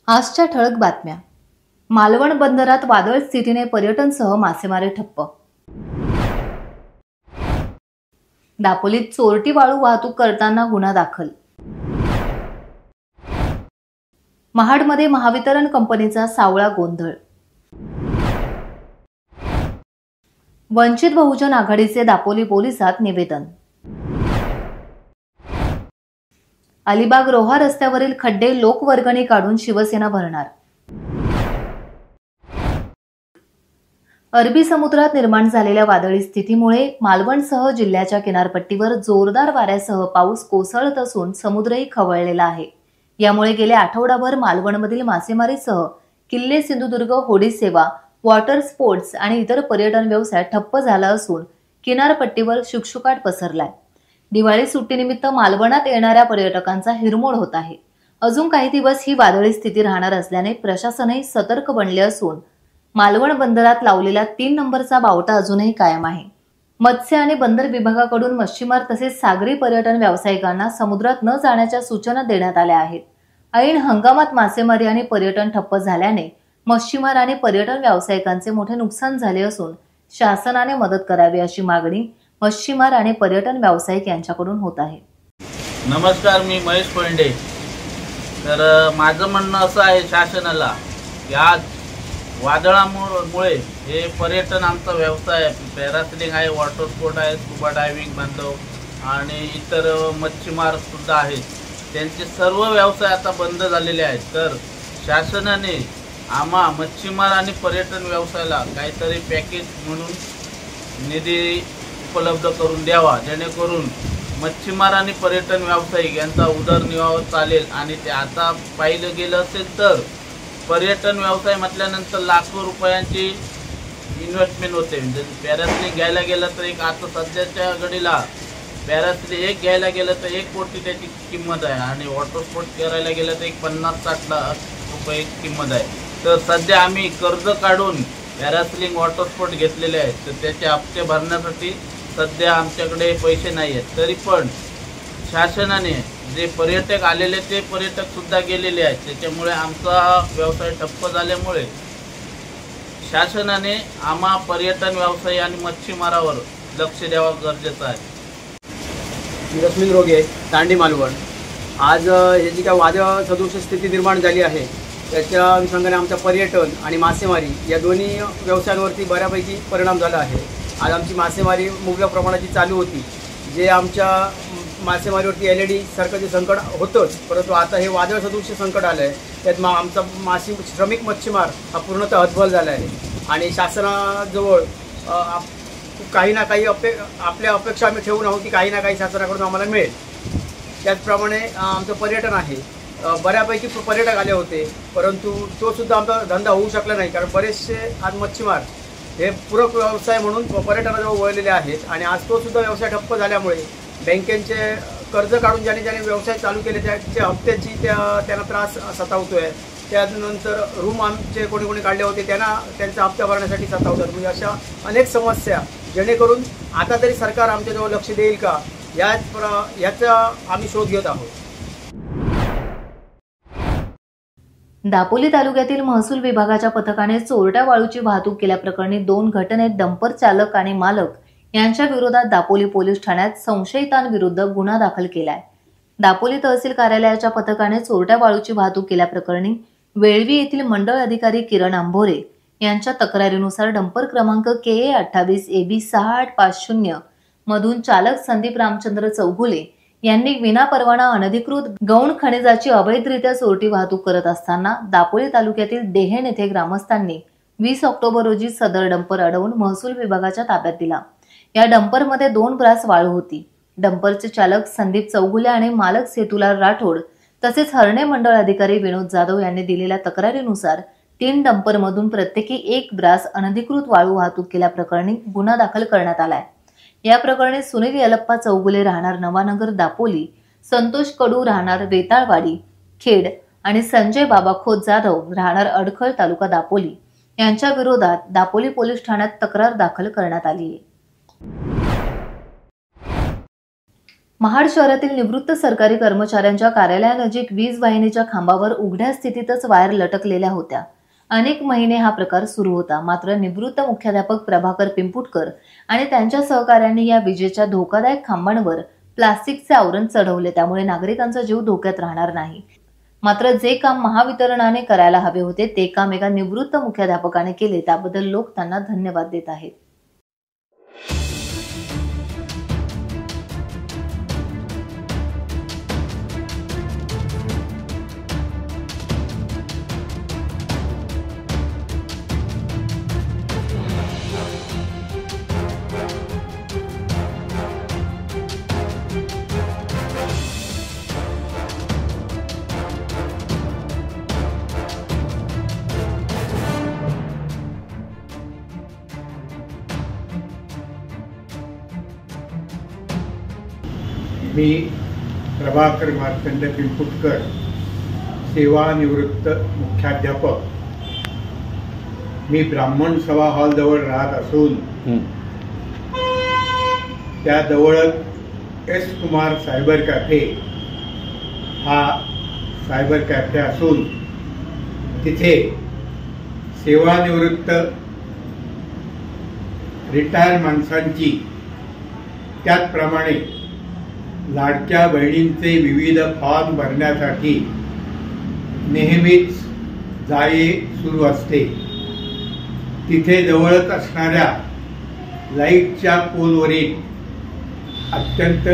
आजच्या ठळक बातम्या. मालवण बंदरात वादळ स्थितीने पर्यटनसह मासेमारी ठप्प. दापोलीत चोरटी वाळू वाहतूक करताना गुन्हा दाखल. महाडमध्ये महावितरण कंपनीचा सावळा गोंधळ. वंचित बहुजन आघाडीचे दापोली पोलिसात निवेदन. अलिबाग रोहा रस्त्यावरील खड्डे लोकवर्गणी काढून शिवसेना भरणार. अरबी समुद्रात निर्माण झालेल्या वादळी स्थितीमुळे मालवणसह जिल्ह्याच्या किनारपट्टीवर जोरदार वाऱ्यासह पाऊस कोसळत असून समुद्रही खवळलेला आहे. यामुळे गेल्या आठवडाभर मालवणमधील मासेमारीसह किल्ले सिंधुदुर्ग होडी सेवा, वॉटर स्पोर्ट्स आणि इतर पर्यटन व्यवसाय ठप्प झाला असून किनारपट्टीवर शुकशुकाट पसरलाय. दिवाळी सुट्टीनिमित्त मालवणात येणाऱ्या पर्यटकांचा हिरमोड होत आहे. अजून काही दिवस ही वादळी स्थिती राहणार असल्याने प्रशासनही सतर्क बनले असून मालवण बंदरात लावलेला 3 नंबरचा बावटा अजूनही कायम आहे. मत्स्य आणि बंदर विभागाकडून मच्छीमार तसेच सागरी पर्यटन व्यावसायिकांना समुद्रात न जाण्याच्या सूचना देण्यात आल्या आहेत. ऐन हंगामात मासेमारी आणि पर्यटन ठप्प झाल्याने मच्छीमार आणि पर्यटन व्यावसायिकांचे मोठे नुकसान झाले असून शासनाने मदत करावी अशी मागणी मच्छीमार आणि पर्यटन व्यावसायिक यांच्याकडून होत आहे. नमस्कार, मी महेश पोंडे. तर माझं म्हणणं असं आहे शासनाला की आज वादळामुळे हे पर्यटन आमचा व्यवसाय पॅरासेलिंग आहे, वॉटर स्पोर्ट आहे, स्कुबा डायव्हिंग बांधव आणि इतर मच्छीमार सुद्धा आहेत. त्यांचे सर्व व्यवसाय आता बंद झालेले आहेत. तर शासनाने आम्हा मच्छीमार आणि पर्यटन व्यवसायाला काहीतरी पॅकेज म्हणून निधी उपलब्ध करून द्यावा, जेणेकरून मच्छीमार आणि पर्यटन व्यावसायिक यांचा उदरनिर्वाह चालेल. आणि ते आता पाहिलं गेलं असेल तर पर्यटन व्यवसाय म्हटल्यानंतर लाखो रुपयांची इन्व्हेस्टमेंट होते. म्हणजे पॅरासेलिंग घ्यायला गेलं तर आता सध्याच्या घडीला पॅरासेलिंग एक घ्यायला गेलं तर 1 कोटी त्याची किंमत आहे आणि वॉटर स्पोर्ट करायला गेलं तर 50-60 लाख रुपये किंमत आहे. तर सध्या आम्ही कर्ज काढून पॅरासेलिंग वॉटर स्पोर्ट घेतलेले आहेत. तर त्याचे हप्ते भरण्यासाठी सध्या आमच्याकडे पैसे नाही आहेत. तरी पण शासनाने जे पर्यटक आलेले ते पर्यटक सुद्धा गेलेले आहेत. त्याच्यामुळे आमचा व्यवसाय ठप्प झाल्यामुळे शासनाने आम्हा पर्यटन व्यवसाय आणि मच्छीमारावर लक्ष द्यावं गरजेचं आहे. रश्मी रोगे, तांडी मालवण. आज हे जी काय वादळ सदृश स्थिती निर्माण झाली आहे त्याच्या अनुषंगाने आमच्या पर्यटन आणि मासेमारी या दोन्ही व्यवसायांवरती बऱ्यापैकी परिणाम झाला आहे. आज आमची मासेमारी मुबलक प्रमाणाची चालू होती. जे आमच्या मासेमारीवरती LED सारखं जे संकट होतंच, परंतु आता हे वादळ सदृश संकट आलं आहे. त्यात आमचा श्रमिक मच्छीमार हा पूर्णतः हतबल झाला आहे. आणि शासनाजवळ काही ना काही आपल्या अपेक्षा आम्ही ठेवून आहोत की काही ना काही शासनाकडून आम्हाला मिळेल. त्याचप्रमाणे आमचं पर्यटन आहे. बऱ्यापैकी पर्यटक आले होते, परंतु तो सुद्धा आमचा धंदा होऊ शकला नाही. कारण बरेचसे आज मच्छीमार हे पूरक व्यवसाय म्हणून पर्यटनाजवळ वळलेले आहेत. आणि आज तो सुद्धा व्यवसाय ठप्प झाल्यामुळे बँकेचे कर्ज काढून ज्याने व्यवसाय चालू केले त्याच्या हप्त्याची त्यांना त्रास सतावतो आहे. त्यानंतर रूम आमचे कोणी काढले होते त्यांचा हप्ता भरण्यासाठी सतावतात. म्हणजे अशा अनेक समस्या, जेणेकरून आता तरी सरकार आमच्याजवळ लक्ष देईल का याचा आम्ही शोध घेत आहोत. दापोली तालुक्यातील महसूल विभागाच्या पथकाने चोरट्या वाळूची वाहतूक केल्याप्रकरणी 2 घटनेत डंपर चालक आणि मालक यांच्या विरोधात दापोली पोलीस ठाण्यात संशयितांविरुद्ध गुन्हा दाखल केलाय. दापोली तहसील कार्यालयाच्या पथकाने चोरट्या वाळूची वाहतूक केल्याप्रकरणी वेळवी येथील मंडळ अधिकारी किरण आंभोरे यांच्या तक्रारीनुसार डंपर क्रमांक KA 28 AB 6850 मधून चालक संदीप रामचंद्र चौगुले यांनी विनापरवाना अनधिकृत गौण खनिजाची अवैधरित्या चोरटी वाहतूक करत असताना दापोली तालुक्यातील देहेण येथे ग्रामस्थांनी 20 ऑक्टोबर रोजी सदर डंपर अडवून महसूल विभागाच्या ताब्यात दिला. या डंपरमध्ये 2 ब्रास वाळू होती. डंपरचे चालक संदीप चौगुले आणि मालक सेतुलाल राठोड तसेच हरणे मंडळ अधिकारी विनोद जाधव यांनी दिलेल्या तक्रारीनुसार 3 डंपरमधून प्रत्येकी 1 ब्रास अनधिकृत वाळू वाहतूक केल्याप्रकरणी गुन्हा दाखल करण्यात आलाय. या प्रकरणी सुनील यलप्पा चौगुले राहणार नवानगर दापोली, संतोष कडू राहणार वेताळवाडी खेड आणि संजय बाबा खोत जाधव राहणार अडखळ तालुका दापोली यांच्या विरोधात दापोली पोलीस ठाण्यात तक्रार दाखल करण्यात आली आहे. महाड शहरातील निवृत्त सरकारी कर्मचाऱ्यांच्या कार्यालयानजीक वीज वाहिनीच्या खांबावर उघड्या स्थितीतच वायर लटकलेल्या होत्या. अनेक महिने हा प्रकार सुरू होता. मात्र निवृत्त मुख्याध्यापक प्रभाकर पिंपुटकर आणि त्यांच्या सहकाऱ्यांनी या विजेच्या धोकादायक खांबांवर प्लास्टिकचे आवरण चढवले, त्यामुळे नागरिकांचा जीव धोक्यात राहणार नाही. मात्र जे काम महावितरणाने करायला हवे होते ते काम एका निवृत्त मुख्याध्यापकाने केले, त्याबद्दल लोक त्यांना धन्यवाद देत आहेत. मी प्रभाकर मार्तंड पिंपुटकर, सेवानिवृत्त मुख्याध्यापक. मी ब्राह्मण सभा हॉल जवळ राहत असून त्या जवळच एस कुमार सायबर कॅफे हा सायबर कॅफे असून तिथे सेवानिवृत्त रिटायर माणसांची, त्याचप्रमाणे लाडक्या बहिणींचे विविध फॉर्म भरण्यासाठी नेहमीच जाळे सुरू असते. तिथे जवळच असणाऱ्या लाईटच्या पोलवरील अत्यंत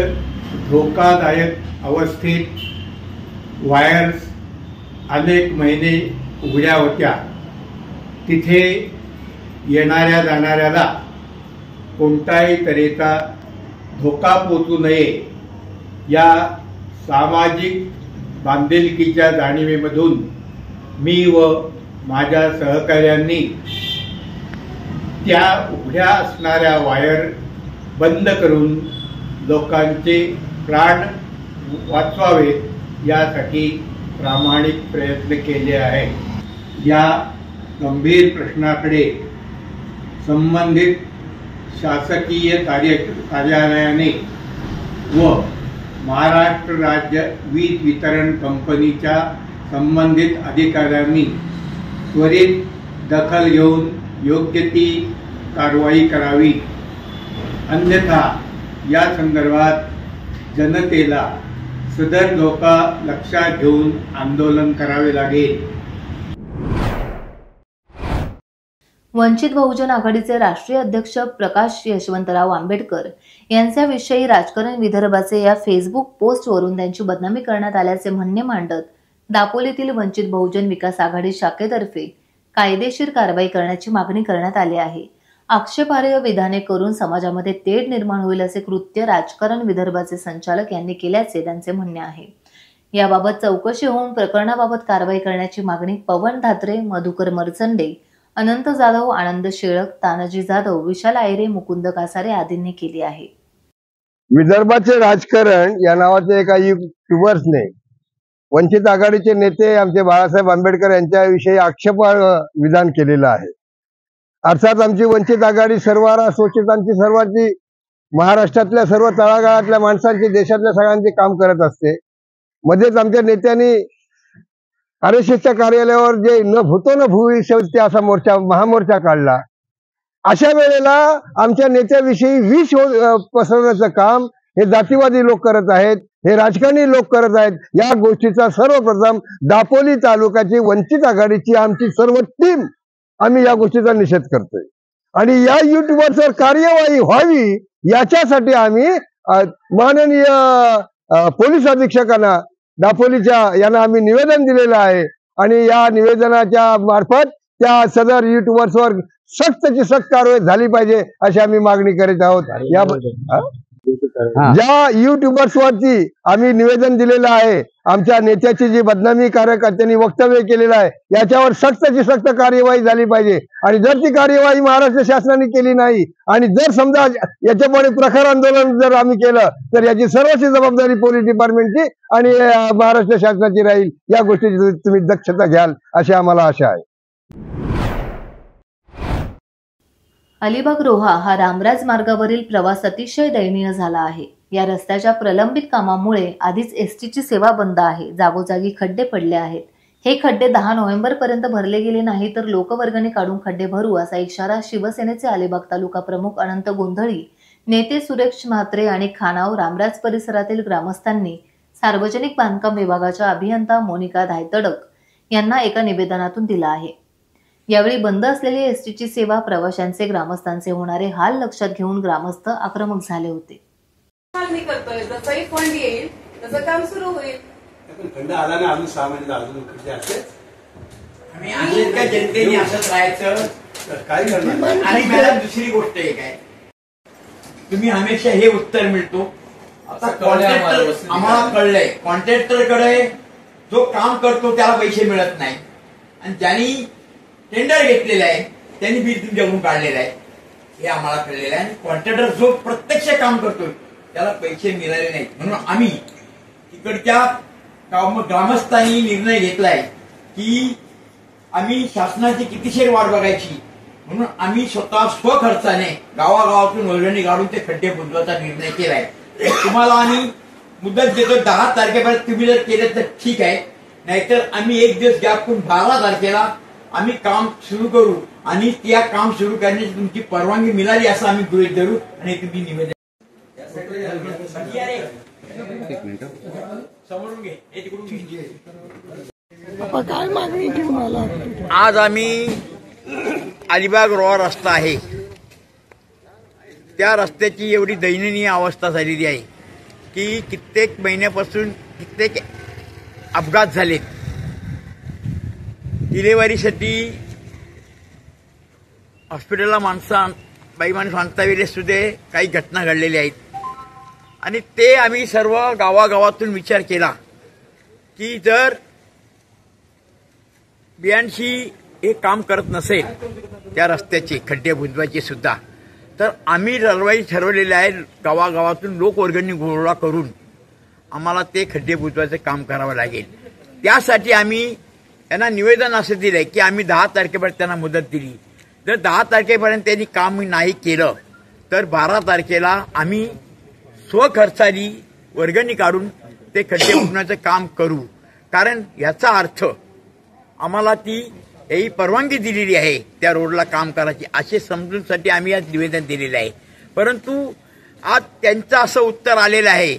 धोकादायक अवस्थेत वायर्स अनेक महिने उघड्या होत्या. तिथे येणाऱ्या जाणाऱ्याला कोणत्याही तऱ्हेचा धोका पोचू नये या सामाजिक बांधिलकीच्या जाणीवेमधून मी व माझ्या सहकार्यांनी त्या उघड्या असणाऱ्या वायर बंद करून लोकांचे प्राण वाचवावेत यासाठी प्रामाणिक प्रयत्न केले आहे. या गंभीर प्रश्नाकडे संबंधित शासकीय कार्यालयाने व महाराष्ट्र राज्य वीज वितरण कंपनीच्या संबंधित अधिकाऱ्यांनी त्वरित दखल घेऊन योग्य ती कारवाई करावी. अन्यथा या संदर्भात जनतेला सदर धोका लक्षात घेऊन आंदोलन करावे लागेल. वंचित बहुजन आघाडीचे राष्ट्रीय अध्यक्ष प्रकाश यशवंतराव आंबेडकर यांच्याविषयी राजकारण विदर्भाचे या फेसबुक पोस्टवरून त्यांची बदनामी करण्यात आल्याचे म्हणणे मांडत दापोलीतील वंचित बहुजन विकास आघाडी शाखेतर्फे कायदेशीर कारवाई करण्याची मागणी करण्यात आली आहे. आक्षेपार्ह विधाने करून समाजामध्ये तेढ निर्माण होईल असे कृत्य राजकारण विदर्भाचे संचालक यांनी केल्याचे त्यांचे म्हणणे आहे. याबाबत चौकशी होऊन प्रकरणाबाबत कारवाई करण्याची मागणी पवन धात्रे, मधुकर मरचंडे, अनंत जाधव, आनंद शेळक, तानाजी जाधव, विशाल आयरे, मुकुंद कासारे आदींनी केली आहे. विदर्भाचे राजकारण या नावाचे एका युट्यूबर्सने वंचित आघाडीचे नेते आमचे बाळासाहेब आंबेडकर यांच्याविषयी आक्षेपार्ह विधान केलेलं आहे. अर्थात आमची वंचित आघाडी सर्वांना शोषितांची, सर्वांची, महाराष्ट्रातल्या सर्व तळागाळातल्या माणसांची, देशातल्या सगळ्यांचे काम करत असते. मध्येच आमच्या नेत्यांनी RSSच्या कार्यालयावर जे न भूतो न भूविषयी असा मोर्चा, महामोर्चा काढला. अशा वेळेला आमच्या नेत्याविषयी विष पसरवण्याचं काम हे जातीवादी लोक करत आहेत, हे राजकारणी लोक करत आहेत. या गोष्टीचा सर्वप्रथम दापोली तालुक्याची वंचित आघाडीची आमची सर्व टीम आम्ही या गोष्टीचा निषेध करतोय आणि या युट्यूबरवर कार्यवाही व्हावी याच्यासाठी आम्ही माननीय पोलीस अधीक्षकांना दापोलीच्या यांना आम्ही निवेदन दिलेलं आहे आणि या निवेदनाच्या मार्फत त्या सदर युट्यूबर्सवर सख्तची सख्त कारवाई झाली पाहिजे अशी आम्ही मागणी करीत आहोत. या ज्या युट्यूबर्सवरती आम्ही निवेदन दिलेलं आहे, आमच्या नेत्याची जी बदनामी कार्यकर्त्यांनी वक्तव्य केलेलं आहे, याच्यावर सख्तची सख्त कार्यवाही झाली पाहिजे. आणि जर ती कार्यवाही महाराष्ट्र शासनाने केली नाही आणि जर समजा याच्यापुढे प्रखर आंदोलन जर आम्ही केलं तर याची सर्वस्वी जबाबदारी पोलीस डिपार्टमेंटची आणि महाराष्ट्र शासनाची राहील. या गोष्टीची तुम्ही दक्षता घ्याल अशी आम्हाला आशा आहे. अलिबाग रोहा हा रामराज मार्गावरील प्रवास अतिशय दयनीय झाला आहे. या रस्त्याच्या प्रलंबित कामामुळे आधीच एसटीची सेवा बंद आहे. जागोजागी खड्डे पडले आहेत. हे खड्डे 10 नोव्हेंबर पर्यंत भरले गेले नाही तर लोकवर्गणी काढून खड्डे भरू असा इशारा शिवसेनेचे अलिबाग तालुका प्रमुख अनंत गोंधळी, नेते सुरेश म्हात्रे आणि खानाव रामराज परिसरातील ग्रामस्थांनी सार्वजनिक बांधकाम विभागाच्या अभियंता मोनिका धायतडक यांना एका निवेदनातून दिला आहे. यावेळी बंद असलेली एसटीची सेवा, प्रवाशांचे, ग्रामस्थांचे होणारे हाल लक्षात घेऊन ग्रामस्थ आक्रमक झाले होते. जसंही फंड येईल तसं काम सुरू होईल. फंड आला ना अजून 6 महिने अजून खर्च असते. आणि काय जनतेने असंच राहायचं काय करणार. आणि मॅडम दुसरी गोष्ट एक आहे, तुम्ही हमेशा हे उत्तर मिळतो. आता कॉन्ट्रॅक्टर आम्हाला कळलंय, कॉन्ट्रॅक्टरकडे जो काम करतो त्याला पैसे मिळत नाही आणि ज्यांनी टेंडर घेतलेलं आहे त्यांनी बिल तुमच्याकडून काढलेलं आहे हे आम्हाला कळलेलं आहे. आणि कॉन्ट्रॅक्टर जो प्रत्यक्ष काम करतोय त्याला पैसे मिळाले नाहीत. म्हणून आम्ही तिकडच्या ग्रामस्थांनी निर्णय घेतलाय की आम्ही शासनाची कितीशेर वाट बघायची, म्हणून आम्ही स्वतः स्वखर्चाने गावागावातून वर्गणी काढून ते खड्डे बुजवायचा निर्णय केलाय. तुम्हाला आम्ही मुदत देतो 10 तारखेपर्यंत. तुम्ही जर केलं तर ठीक आहे, नाहीतर आम्ही एक दिवस गॅप करून 12 तारखेला आम्ही काम सुरू करू आणि त्या काम सुरू करण्याची तुमची परवानगी मिळाली असं आम्ही गृहीत धरू आणि तुम्ही निवेदन आज आम्ही अलिबाग रोड रस्ता आहे त्या रस्त्याची एवढी दयनीय अवस्था झालेली आहे की कित्येक महिन्यापासून कित्येक अपघात झालेत. डिलेव्हरीसाठी हॉस्पिटलला बाई माणूस आणता वेळेस सुद्धा काही घटना घडलेल्या आहेत आणि ते आम्ही सर्व गावागावातून विचार केला की जर बियांशी हे काम करत नसेल त्या रस्त्याचे खड्डे बुजवायचे सुद्धा, तर आम्ही ठरवलेले आहे गावागावातून लोकवर्गणी गोळा करून आम्हाला ते खड्डे बुजवायचं काम करावं लागेल. त्यासाठी आम्ही त्यांना निवेदन असं दिलंय की आम्ही 10 तारखेपर्यंत त्यांना मुदत दिली. जर 10 तारखेपर्यंत त्यांनी काम नाही केलं तर 12 तारखेला आम्ही स्वखर्चाने वर्गणी काढून ते खड्डे बुजवण्याचं काम करू. कारण याचा अर्थ आम्हाला ती परवानगी दिलेली आहे त्या रोडला काम करायची असे समजूनसाठी आम्ही आज निवेदन दिलेलं आहे. परंतु आज त्यांचं असं उत्तर आलेलं आहे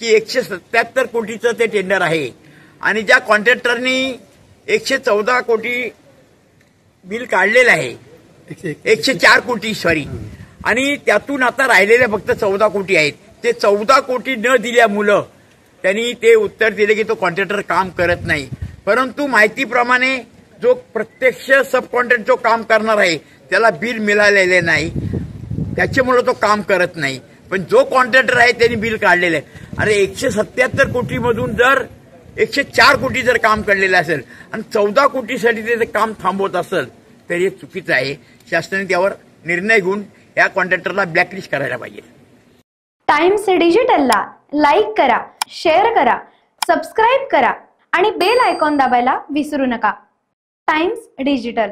की 177 कोटीचं ते टेंडर आहे आणि ज्या कॉन्ट्रॅक्टरनी 114 कोटी बिल काढलेलं आहे, 104 कोटी सॉरी, आणि त्यातून आता राहिलेले फक्त 14 कोटी आहेत. ते 14 कोटी न दिल्यामुळं त्यांनी ते उत्तर दिले की तो कॉन्ट्रॅक्टर काम करत नाही. परंतु माहितीप्रमाणे जो प्रत्यक्ष सब कॉन्ट्रॅक्ट जो काम करणार आहे त्याला बिल मिळालेले नाही, त्याच्यामुळे तो काम करत नाही. पण जो कॉन्ट्रॅक्टर आहे त्यांनी बिल काढलेलं आहे. अरे 177 कोटीमधून जर 104 कोटी जर काम काढलेलं असेल आणि 14 कोटीसाठी ते काम थांबवत असेल तर हे चुकीचं आहे. शासनाने त्यावर निर्णय घेऊन या कॉन्ट्रॅक्टरला ब्लॅकलिस्ट करायला पाहिजे. टाइम्स डिजिटलला लाईक करा, शेअर करा, सबस्क्राईब करा आणि बेल आयकॉन दाबायला विसरू नका. Times digital.